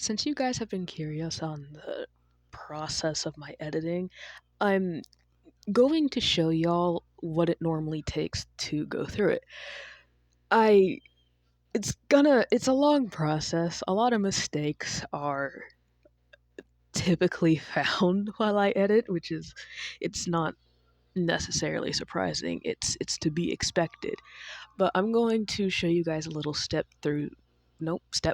Since you guys have been curious on the process of my editing, I'm going to show y'all what it normally takes to go through it. I it's a long process. A lot of mistakes are typically found while I edit, which is it's not necessarily surprising. It's to be expected. But I'm going to show you guys a little step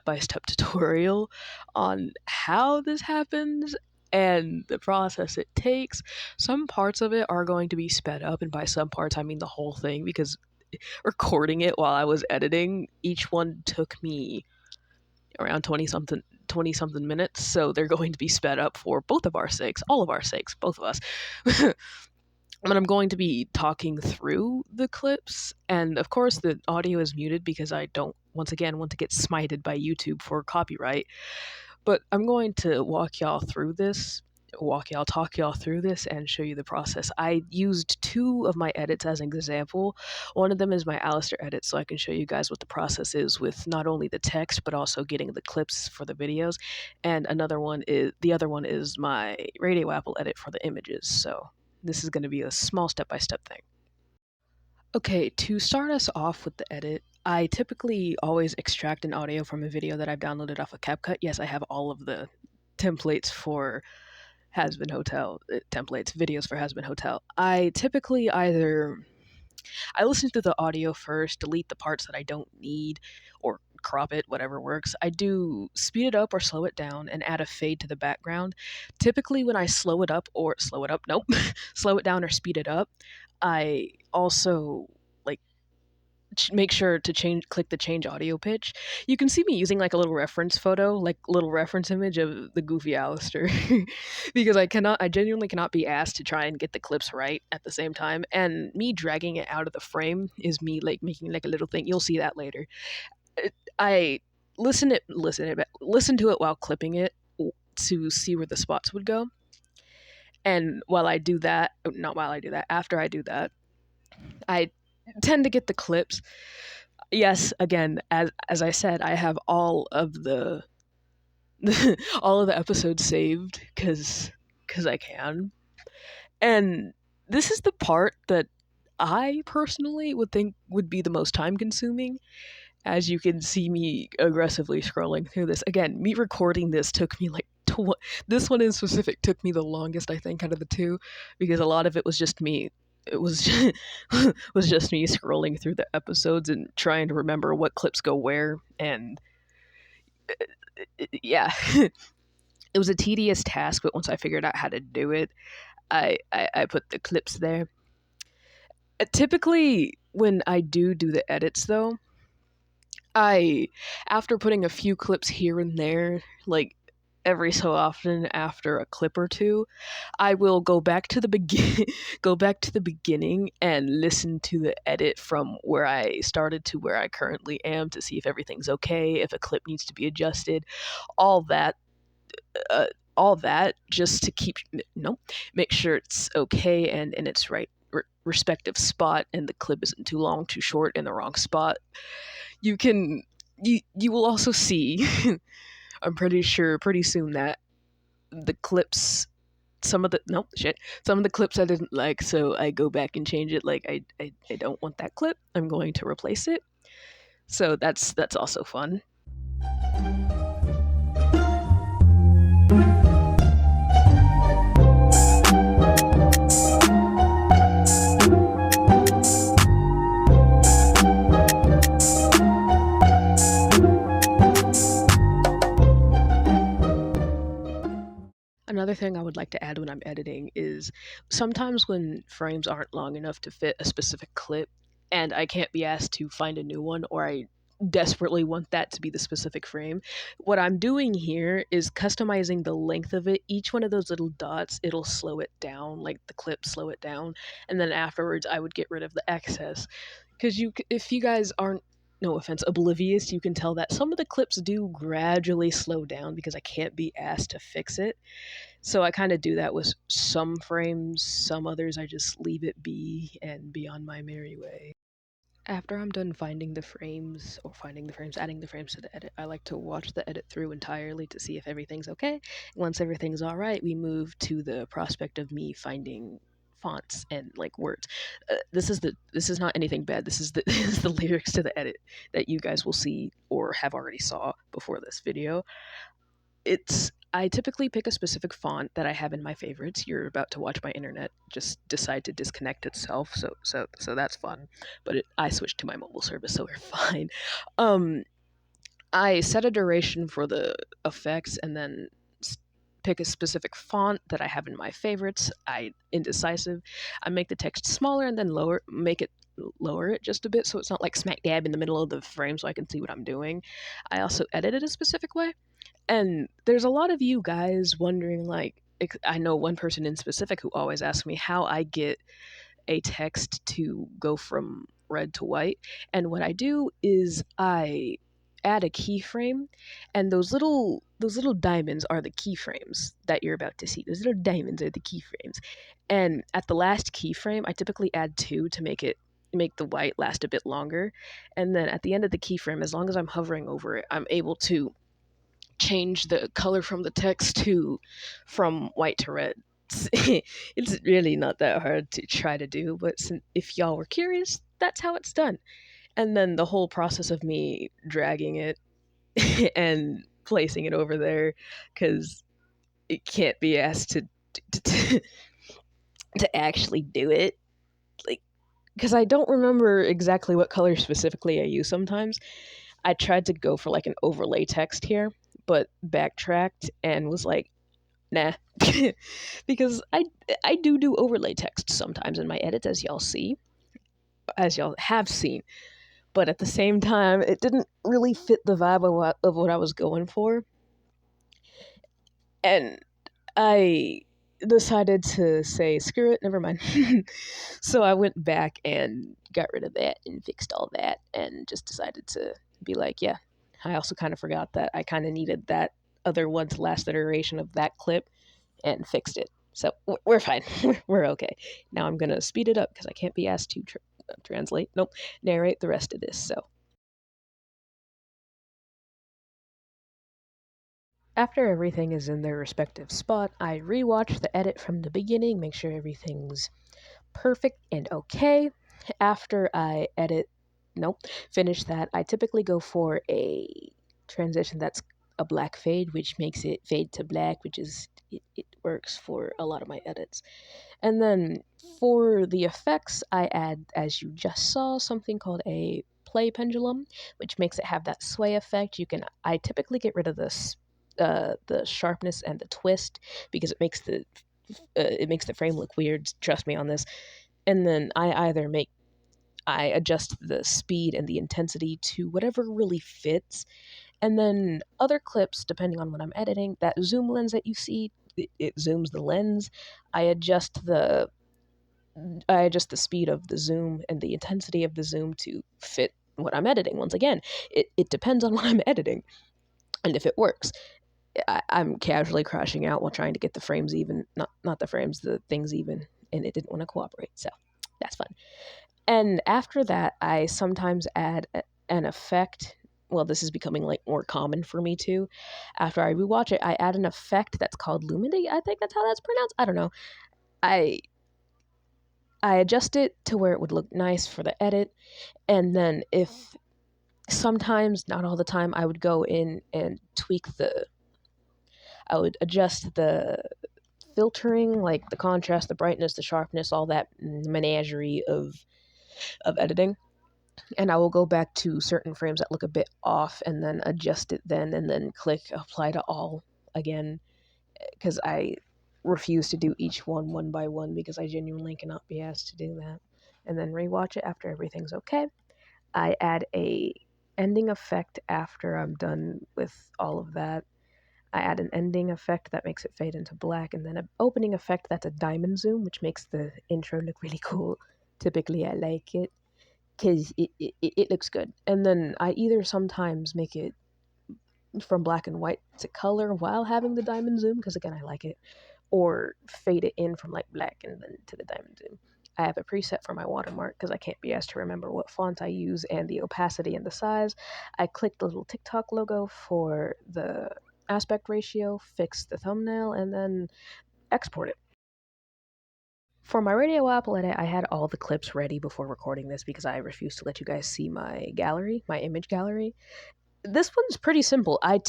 by step tutorial on how this happens and the process it takes. Some parts of it are going to be sped up, and by some parts, I mean the whole thing, because recording it while I was editing, each one took me around 20 something minutes, so they're going to be sped up for both of our sakes, all of our sakes, both of us. But I'm going to be talking through the clips, and of course, the audio is muted because I don't, once again, want to get smited by YouTube for copyright. But I'm going to talk y'all through this, and show you the process. I used two of my edits as an example. One of them is my Alistair edit, so I can show you guys what the process is with not only the text, but also getting the clips for the videos. And the other one is my Radio Apple edit for the images. So this is going to be a small step-by-step thing. Okay, to start us off with the edit, I typically always extract an audio from a video that I've downloaded off of CapCut. Yes, I have all of the templates for Hasbin Hotel, videos for Hasbin Hotel. I typically I listen to the audio first, delete the parts that I don't need, or crop it, whatever works. I do speed it up or slow it down and add a fade to the background. Typically, when I nope, slow it down or speed it up, I also like make sure to click the change audio pitch. You can see me using like a little reference photo, like little reference image of the goofy Alistair, because I genuinely cannot be asked to try and get the clips right at the same time. And me dragging it out of the frame is me like making like a little thing. You'll see that later. I listen to it while clipping it to see where the spots would go. And after I do that, I tend to get the clips. Yes, again, as I said, I have all of the all of the episodes saved because I can. And this is the part that I personally would think would be the most time consuming. As you can see me aggressively scrolling through this. Again, me recording this took me like this one in specific took me the longest, I think, out of the two, because a lot of it was just me. It was just, was just me scrolling through the episodes and trying to remember what clips go where, and yeah, it was a tedious task. But once I figured out how to do it, I put the clips there. Typically, when I do the edits, though, after putting a few clips here and there, like every so often after a clip or two, I will go back to the beginning and listen to the edit from where I started to where I currently am, to see if everything's okay, if a clip needs to be adjusted, all that uh, all that, just to make sure it's okay and in its respective spot, and the clip isn't too long, too short, in the wrong spot. You will also see I'm pretty sure pretty soon that the clips some of the no shit some of the clips I didn't like, so I go back and change it. Like I don't want that clip, I'm going to replace it. So that's also fun. Another thing I would like to add when I'm editing is sometimes when frames aren't long enough to fit a specific clip, and I can't be asked to find a new one, or I desperately want that to be the specific frame, what I'm doing here is customizing the length of it. Each one of those little dots, it'll slow it down, like the clip slow it down, and then afterwards I would get rid of the excess. Because if you guys aren't, no offense, oblivious, you can tell that some of the clips do gradually slow down because I can't be asked to fix it. So I kind of do that with some frames. Some others I just leave it be and be on my merry way. After I'm done finding the frames or finding the frames, adding the frames to the edit, I like to watch the edit through entirely to see if everything's okay. Once everything's all right, we move to the prospect of me finding fonts and like words. This is not anything bad. This is the this is the lyrics to the edit that you guys will see or have already saw before this video. It's I typically pick a specific font that I have in my favorites. You're about to watch my internet just decide to disconnect itself, so that's fun. But I switched to my mobile service, so we're fine. Um, I set a duration for the effects, and then pick a specific font that I have in my favorites. I indecisive. I make the text smaller and then lower it just a bit so it's not like smack dab in the middle of the frame so I can see what I'm doing. I also edit it a specific way. And there's a lot of you guys wondering, like, I know one person in specific who always asks me how I get a text to go from red to white. And what I do is I add a keyframe, and those little diamonds are the keyframes that you're about to see. Those little diamonds are the keyframes. And at the last keyframe, I typically add two to make the white last a bit longer. And then at the end of the keyframe, as long as I'm hovering over it, I'm able to change the color from the text to from white to red. It's really not that hard to try to do, but if y'all were curious, that's how it's done. And then the whole process of me dragging it and placing it over there, because it can't be asked to, to actually do it. Like, because I don't remember exactly what color specifically I use sometimes. I tried to go for like an overlay text here, but backtracked and was like, nah, because I do overlay text sometimes in my edits, as y'all have seen. But at the same time, it didn't really fit the vibe of what I was going for, and I decided to say screw it, never mind. So I went back and got rid of that and fixed all that, and just decided to be like, yeah. I also kind of forgot that I kind of needed that other one to last iteration of that clip and fixed it. So we're fine. We're okay. Now I'm gonna speed it up because I can't be asked to translate. Nope, narrate the rest of this. So after everything is in their respective spot, I rewatch the edit from the beginning, make sure everything's perfect and okay. After I edit, nope, finish that, I typically go for a transition that's a black fade, which makes it fade to black, which is it works for a lot of my edits. And then for the effects, I add, as you just saw, something called a play pendulum, which makes it have that sway effect. I typically get rid of the sharpness and the twist because it makes the frame look weird. Trust me on this. And then I adjust the speed and the intensity to whatever really fits. And then other clips, depending on what I'm editing, that zoom lens that you see, it zooms the lens. I adjust the I adjust the speed of the zoom and the intensity of the zoom to fit what I'm editing. Once again, it depends on what I'm editing and if it works. I'm casually crashing out while trying to get the frames even, not the frames, the things even, and it didn't want to cooperate. So that's fun. And after that, I sometimes add an effect. Well, this is becoming like more common for me too. After I rewatch it, I add an effect that's called luminate. I think that's how that's pronounced. I don't know. I I adjust it to where it would look nice for the edit, and then if sometimes, not all the time, I would go in and I would adjust the filtering, like the contrast, the brightness, the sharpness, all that menagerie of editing. And I will go back to certain frames that look a bit off and then adjust it then and then click apply to all again because I refuse to do each one by one because I genuinely cannot be asked to do that. And then rewatch it after everything's okay. I add a ending effect after I'm done with all of that. I add an ending effect that makes it fade into black, and then an opening effect that's a diamond zoom, which makes the intro look really cool. Typically, I like it because it looks good. And then I either sometimes make it from black and white to color while having the diamond zoom, because again, I like it, or fade it in from like black and then to the diamond zoom. I have a preset for my watermark because I can't be asked to remember what font I use and the opacity and the size. I click the little TikTok logo for the aspect ratio, fix the thumbnail, and then export it. For my radio Apple edit, I had all the clips ready before recording this because I refuse to let you guys see my gallery, my image gallery. This one's pretty simple. I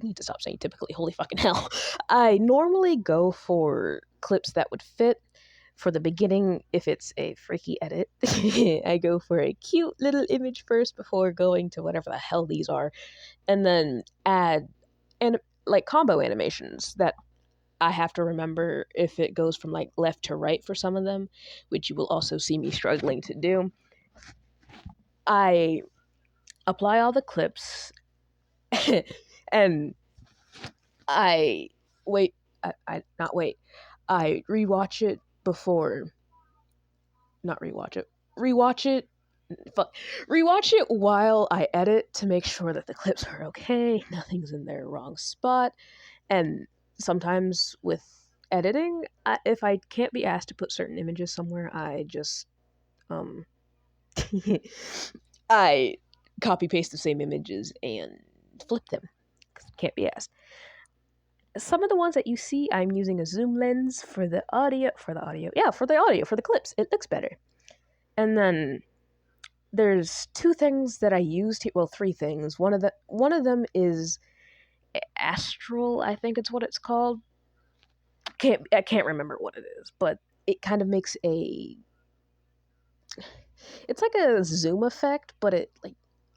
need to stop saying typically, holy fucking hell. I normally go for clips that would fit. For the beginning, if it's a freaky edit, I go for a cute little image first before going to whatever the hell these are, and then add and like combo animations that I have to remember if it goes from like left to right for some of them, which you will also see me struggling to do. I apply all the clips and I wait. I not wait. I rewatch it before. Not rewatch it. Rewatch it. Fuck. Rewatch it while I edit to make sure that the clips are okay. Nothing's in their wrong spot. And sometimes with editing, if I can't be asked to put certain images somewhere, I just um I copy paste the same images and flip them. 'Cause can't be asked. Some of the ones that you see, I'm using a zoom lens for the audio, for the clips. It looks better. And then there's two things that I used here. Well, three things. One of them is astral, I think it's what it's called. I can't remember what it is, but it kind of makes a. It's like a zoom effect, but it like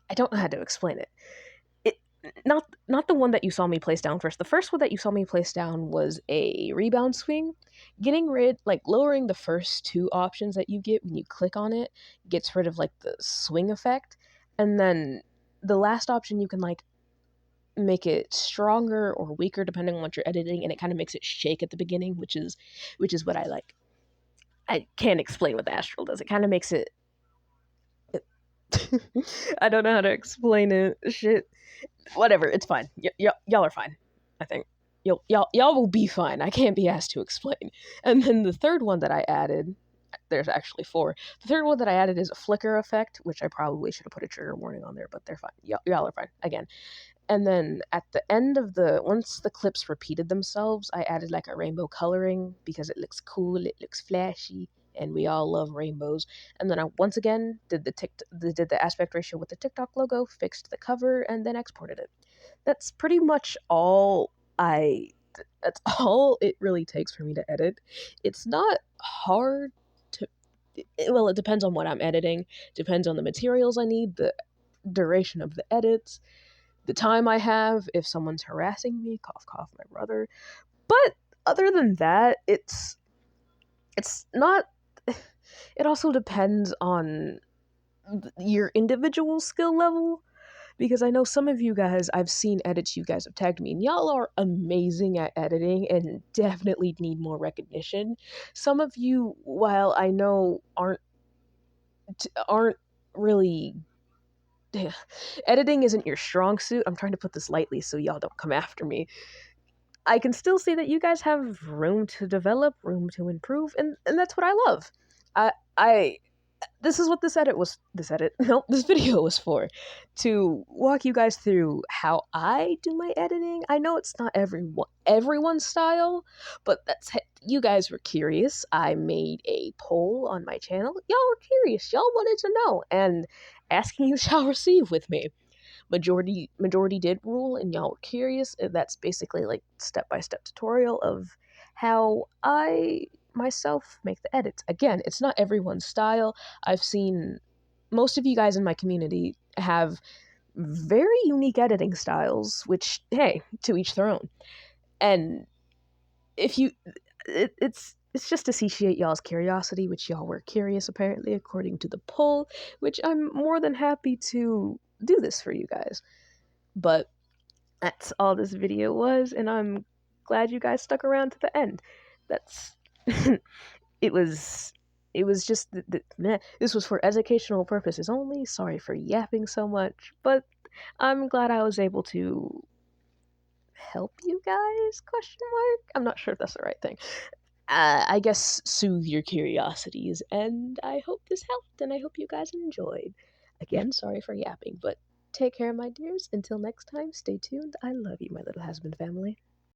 I don't know how to explain it. It not the one that you saw me place down first. The first one that you saw me place down was a rebound swing. Lowering the first two options that you get when you click on it gets rid of like the swing effect, and then the last option you can like make it stronger or weaker depending on what you're editing, and it kind of makes it shake at the beginning, which is what I like. I can't explain what the astral does. It kind of makes it. I don't know how to explain it. Shit. Whatever. It's fine. Y'all are fine. I think y'all will be fine. I can't be asked to explain. And then the third one that I added. There's actually four. The third one that I added is a flicker effect, which I probably should have put a trigger warning on there, but they're fine. Y'all are fine. Again, and then at the end of once the clips repeated themselves, I added like a rainbow coloring because it looks cool, it looks flashy, and we all love rainbows. And then I once again did the aspect ratio with the TikTok logo, fixed the cover, and then exported it. That's pretty much all I. That's all it really takes for me to edit. It's not hard to. Well, it depends on what I'm editing. Depends on the materials I need, the duration of the edits, the time I have, if someone's harassing me, cough cough, my brother. But other than that, it's not. It also depends on your individual skill level, because I know some of you guys, I've seen edits you guys have tagged me, and y'all are amazing at editing and definitely need more recognition. Some of you, while I know aren't really editing isn't your strong suit. I'm trying to put this lightly so y'all don't come after me. I can still see that you guys have room to develop, room to improve, and that's what I love. I this is what this video was for, to walk you guys through how I do my editing. I know it's not everyone's style, but you guys were curious. I made a poll on my channel. Y'all were curious. Y'all wanted to know, and asking you shall receive with me. Majority did rule, and y'all were curious. And that's basically like step-by-step tutorial of how I myself make the edits. Again, it's not everyone's style. I've seen most of you guys in my community have very unique editing styles, which, hey, to each their own. And if you it's just to satiate y'all's curiosity, which y'all were curious apparently according to the poll, which I'm more than happy to do this for you guys. But that's all this video was, and I'm glad you guys stuck around to the end. That's it was just this was for educational purposes only. Sorry for yapping so much, but I'm glad I was able to help you guys, question mark. I'm not sure if that's the right thing. I guess, soothe your curiosities. And I hope this helped, and I hope you guys enjoyed. Again, sorry for yapping, but take care, my dears. Until next time, stay tuned. I love you, my little husband family.